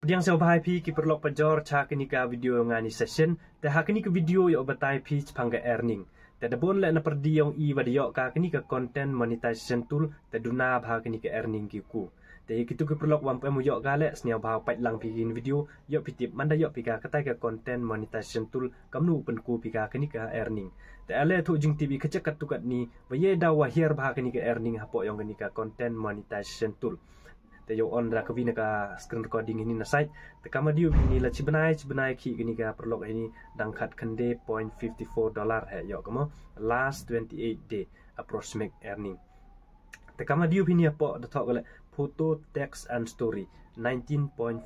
Yang saya bahai pi ki perlok pajor cha kini ka video ngani session te ha kini ka video yo batai pi pangga earning te dabon le na perdi yong I wadio ka kini ka content monetization tool te duna bha kini ka earning ki ku te kitu ki perlok wam pemu yo ga le sniaw bha pai lang pi in video yo pitip manda yo pi ka katai ka content monetization tool kamnu pen ku pi ka kini ka earning te ale thu jing tv ka chakat tukat ni waye da wa hier bha kini ka earning hapo yong kini ka content monetization tool te yo on ra kavina ka screen recording ini na site te kama diu ini la chibanai ki gini ka perlok ini dangkhat khande $0.54 he yo kamo last 28 day approximate earning te kama diu ini apo the talk le photo text and story $19.14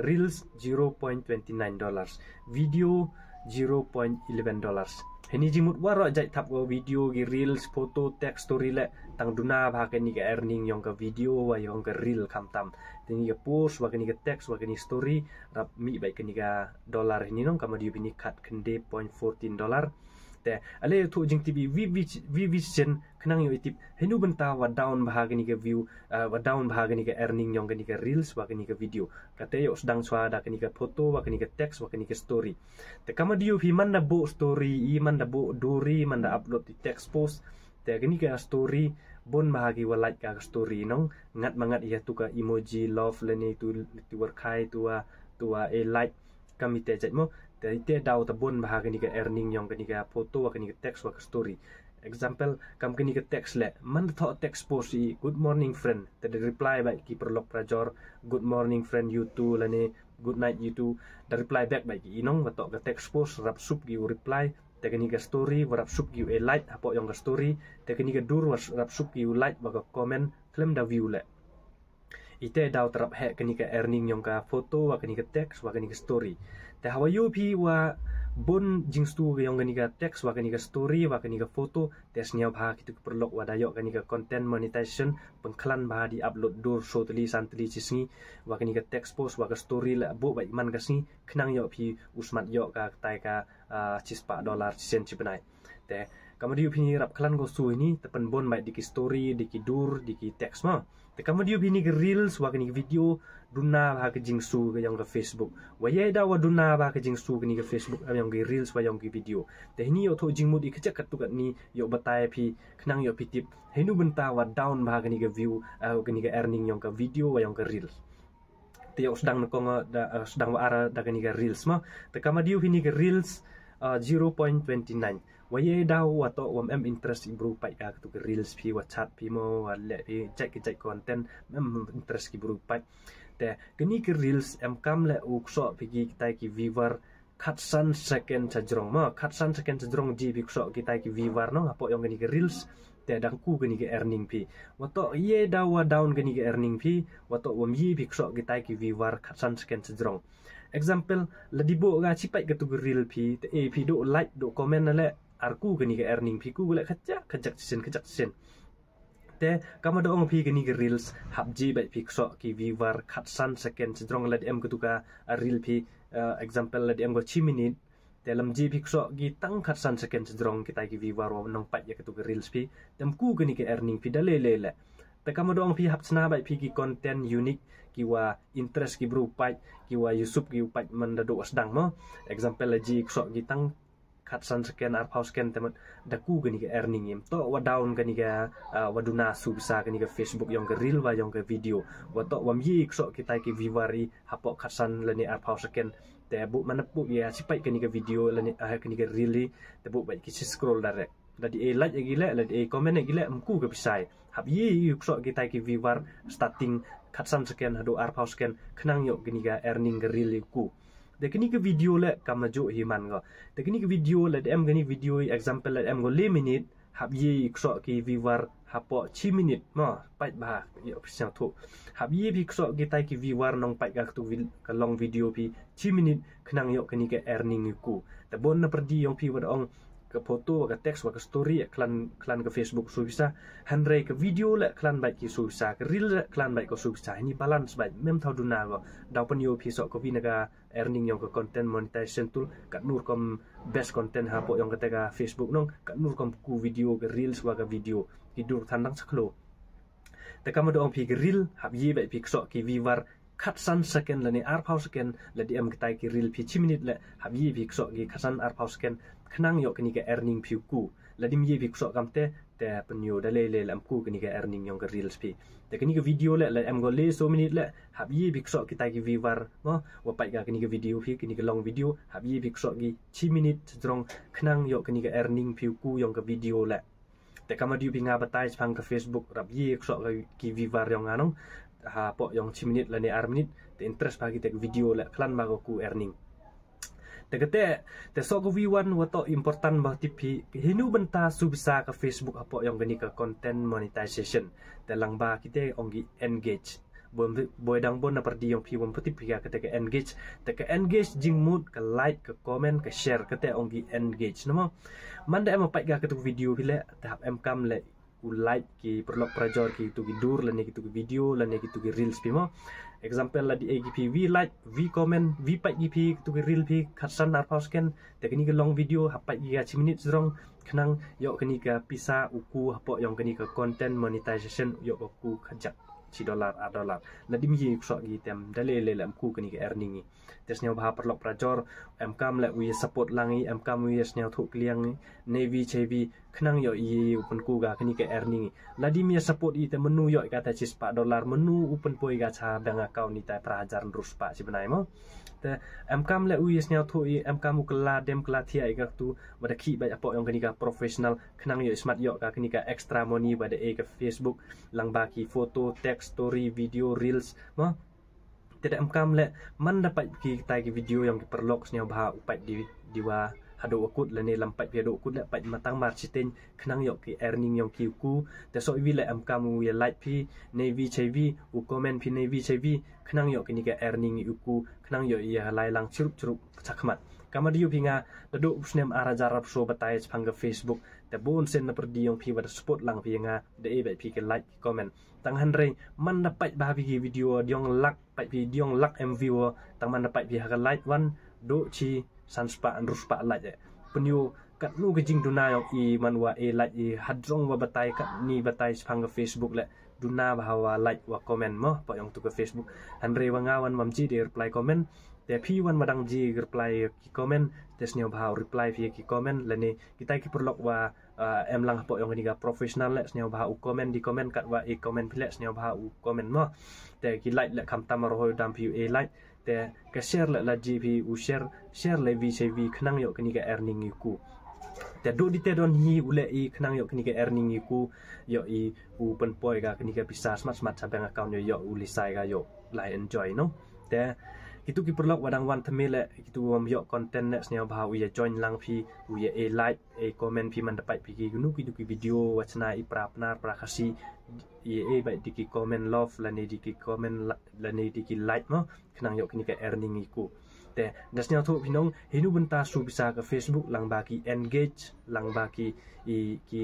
reels $0.29 video $0.11 Hini jimut waro jai tap go video gi reels photo text story le tang duna bha ke ni ka earning yong ka video wa yong ka reel kham tam tini ka post wa ke ni ka text wa ke ni story rap mi bai ke ni ka dollar hini nong ka ma di bini khat khande $0.14 te ale thu jing tv vision khnang yo itip hinu benta wa down bha ke ni ka view wa down bha ke ni ka earning yong ke ni ka reels wa ke ni ka video kate yo sedang swa da ke ni ka photo wa ke ni ka text wa ke ni ka story te kama diu hi man da bo story I man da bo dori man da upload di text post te ke ni ka story bon bahagi wa like ka story nong ngat mangat ia tu ka emoji love le ni tu war khai tu a like kami te jat mo te te daw ta bon bahagi ni ka earning yong ke ni ka photo wa ke ni ka text wa ka story example kam ke ni ka text le man tho text post I good morning friend te reply baik ki perlok prajor good morning friend you too le ni good night you too da reply back baik ki inong wa to ka text post rap sup ki reply te ke ni ka story warap sup ki a like apo yong ka story te ke ni ka dur warap sup ki like wa ka comment klem da view le ite daw terap he ke ni ka earning yong ka photo wa ke ni ka text wa ke ni ka story te hawa yu pi wa bon jingstu yong ke ni ka text wa ke ni ka story wa ke ni ka photo te sniaw bha kitu perlok wa dayo ke ni ka content monetization pengklan bha di upload dur so tli santli chisni wa ke ni ka text post wa ka story la bo bai man ka sni khnang yo pi usmat yo ka tai ka $6 sen chipanai te kamadiu phini rap klan go su ini tepen bon bai diki story diki dur diki text ma te kamadiu phini ke reels wa ke ni video duna ba ke jingsu ke yang ke Facebook wa ye da wa duna ba ke jingsu ke ni ke Facebook yang ke reels wa yang ke video te hini yo tho jingmut I khachak kat tukat ni yo batai phi khnang yo pitip henu benta wa down ba ke ni ke view ke ni ke earning yang ke video wa yang ke reels te yo sedang nakong sedang wa ara da ke ni ke reels ma te kamadiu phini ke reels $0.29 waye daw wato wam interest ibru pai ka tu ke reels phi wa chat phi mo wa le phi jai content interest ki bru pai te kini ke reels kam le ukso phi ki tai ki viewer khatsan second sajrong ma khatsan second sajrong ji bi ukso ki tai ki viewer no apo yong kini ke reels te dangku kini ke earning phi wato ye daw wa down kini ke earning phi wato wam yi bi ukso ki tai ki viewer khatsan second sajrong example la dibo ga chipai ke tu reel phi te e phi do like do comment le arku ke ni ke earning phi ku le khajak sen te kama do ong phi ke ni ke reels habji bai phi so ki viewer khatsan second strong le em ke tu ka reel phi example le em go 5 minute te lam ji phi so gi tang khatsan second strong kita ki viewer wa nong pai ke tu ke reels phi tem ku ke ni ke earning phi dale le te kama do ong phi hapsna bai phi ki content unique ki wa interest ki bru pai ki wa YouTube ki pai man da do sedang mo example la ji so gi tang khatsan scan ar pause scan temat da ku gani ke earning im to wa down gani ke waduna su bisa gani ke Facebook yong ke reel wa yong ke video wa to wam yi so kita ki viewari hapo khatsan lani ar pause scan te bu manapu ya sipai gani ke video lani gani ke reel te bu bai ki scroll direct dadi e like gile la e comment gile mku ke bisai hab yi so kita ki viewer starting khatsan scan hado ar pause scan khnang yo gani ke earning ke reel ku de kini ke video le kamajo himan go de kini ke video le em gani video example le em go 5 minute hab yi kso ki viewer hapo 6 minute ma pai ba yo pisang thu hab yi bi kso ki tai ki viewer nong pai ga tu ka long video pi 6 minute khnang yo kini ke earning ku te bon na perdi yong pi wad ong ke foto ke teks ke story klan ke Facebook su bisa handre ke video le klan baik ki su bisa ke reel le klan baik ko su bisa ini balance baik mem thau duna go daw pen yo phi so ko vinaga earning yong ke content monetization tool kat nur kom best content ha po yong ke tega Facebook nong kat nur kom ku video ke reels wa ke video hidur tandang saklo te kam do ong phi ke reel hab yi baik phi so ki viewer khatsan second lani arpau second la di am kitai ki reel pi 10 minute le habi bi ksok gi khatsan arpau second khnang yo kini ka earning pi ku la dim ye bi ksok kamte te penyo dale le lam ku kini ka earning yong ka reels pi te kini ka video le am go le so minute le habi bi ksok kitai ki viewer mo wa pai ga kini ka video pi kini ka long video habi bi ksok gi 10 minute drong khnang yo kini ka earning pi ku yong ka video le te kama diu pinga batai pang ka Facebook rap ye ksok ki viewer yong anong ha po yang 10 minit la ni ar minit te interest bagi te video la klan ma ku earning te kete te so go v1 wato important ba tipi hinu benta su bisa ka Facebook apo yang gani ka content monetization te lang ba kite ongi engage boy dang bon na perdi yang pi bom putih pika kete ka engage jing mood ka like ka comment ka share kete ongi engage namo manda em pai ga ketu video bile tahap em kam le like ki perlok prajor ki tu dur la ne ki tu video la ne ki tu reels pi mo example la di agp v like v comment v pai gp tu reel pi khatsan ar pausken te kini long video hapai gi 10 minit zrong khnang yo kini ka pisa uku hapo yong kini ka content monetization yo ku khajak $10 $1 la dim yi ksok gi tem dale le lam ku kini ka earning ni tesnya bha perlok prajor em kam la wi support langi em kam wi snya thuk liang ni navy chevi khnang yo yi upun ku ga kini ka earning la dim ya support i te menu yo ka ta chis $4 menu upun poi ga cha bank account ni ta prajar rus pa si benai mo te em kam la wi snya thu i em kam ukla dem kla thia i ga tu bada khi ba apo yong kini ka professional khnang yo smart yo ka kini ka extra money bada e ka Facebook lang ba ki photo text story video reels mo tidak am le man dapat kita ki video yang diperlok snya bah upai diwa hado akut lene lampai pi hado akut le pai matang marketing khnang yok ki earning yang ki ku te so wi le am kam wi like pi navy chevi u comment pi navy chevi khnang yok ni ka earning ku khnang yo ya lai lang churup chakmat kamadiu pinga dadu usnem arajarap so batai phanga Facebook te bon sen na perdi yang pi bada support lang pi nga de e bai pi ke like comment tang hanre man dapat ba pi video diong lak pai pi diong lak mv tang man dapat pi ha like wan do chi sanspa ruspa like penyu kat nu ke jing duna yang i manwa e like i hadrong wa batai kat ni batai phanga Facebook le duna bahawa like wa comment mo pa yang tu ke Facebook hanre wa ngawan mamji de reply comment te pi wan madang ji reply ki comment tesnya bahau reply via ki comment lani kita ki perlok wa em lang po yang ni ga professional le snya bahau comment di comment kat wa e comment pile snya bahau comment mo te ki like le kam tamar ho dam pi e like te ka share le la gp u share le vi cv khnang yo kini ga earning ku te do di te don hi ule i khnang yo kini ga earning ku yo i u pen poi ga kini ga bisa smart sa bank account yo ulisai ga yo lai enjoy no te itu ki perlok wadang wan temele itu yo content ne snya bahau ya join lang pi u ya e like e comment pi man dapat pi ki gunu ki video wachna i prapnar prakasi e bai di ki comment love lani di ki comment lani di ki like no khnang yo kini ka earning iku te dasnya thu pinong hinu benta su bisa ke Facebook lang baki engage lang baki ki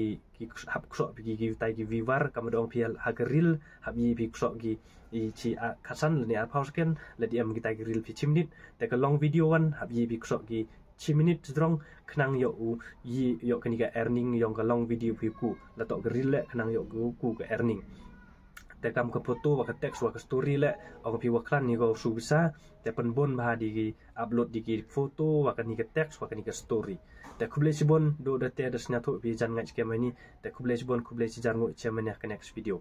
hap ksok pi ki tai ki viewer kamadong pi hageril habi pi ksok ki i chi khasan lani ar pausken la di am kita ki reel pi 10 minit te ka long video wan habi pi ksok ki 10 minit drong khnang yo yo kini ka earning yong ka long video pi ku la to reel le khnang yo ku ka earning te kam ka foto wa ka text wa ka story le ong pi wa klan ni go su bisa te pen bon bah di ki upload di ki foto wa ka ni ka text wa ka ni ka story te kuble sibon do da te da snya tho pi jan ngach ke mani te kuble sibon kuble si jar ngo che mani ka next video